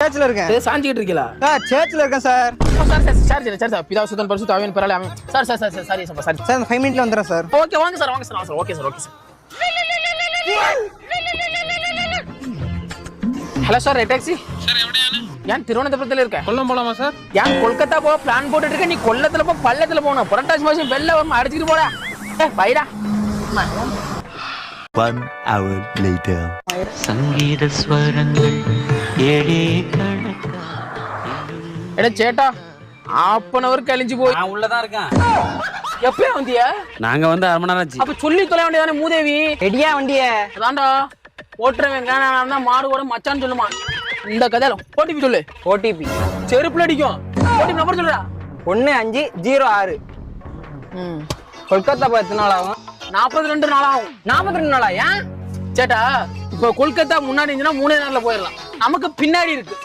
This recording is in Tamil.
சேர்ச்ல இருக்கேன். சாஞ்சிக்கிட்டு இருக்கீங்களா சார் சேர்ச்ல இருக்கேன் சார். சார் பிதா சுத்தன் பரிசுத்த ஆவியின் பெயராலே ஆமென். சார் சாரி சாரி 5 மினிட்ல வந்துறேன் சார். ஓகே வாங்க sir okay sir. Hello sir taxi sir எവിടെയാണ്? ഞാൻ തിരുവനന്തപുരത്തിൽ இருக்கேன். கொல்லம் போலாமா சார்? ഞാൻ கொல்கத்தா போக பிளான் போட்டுட்டு இருக்கேன். நீ கொல்லத்துல போ பள்ளத்துல போணும். புரட்டாசி மாசம் வெள்ள வரும் அடிச்சிட்டு போடா. பைடா. 1 hour later. സംഗീത സ്വരങ്ങൾ ഏഴേ കണക്കാ. എടാ ചേട്ടാ half an hour கழிஞ்சு போய் நான் உள்ளதான் இருக்கேன். எப்பயா வந்தியா? நாங்க வந்து 1/2 மணி நேரம் ஆச்சு. அப்ப சொல்லி தொலை வேண்டியதானே மூதேவி. ரெடியா வண்டிய? அதான்டா ஓட்டுறவன் நான் தான் மாடு ஓட மச்சான்னு சொல்லுமா. இந்த கதையில ஓடிபி சொல்லு. ஓடிபி செருப்புல அடிக்கும். ஓடிபி நம்பர் சொல்லுடா. 1506. கொல்கத்தா போய் எத்தனை நாள் ஆகும்? 42 நாள் ஆகும். 42 நாளா? ஏன் சேட்டா இப்ப கொல்கத்தா முன்னாடி இருந்துச்சுன்னா 3 நாள்ல போயிடலாம். நமக்கு பின்னாடி இருக்கு.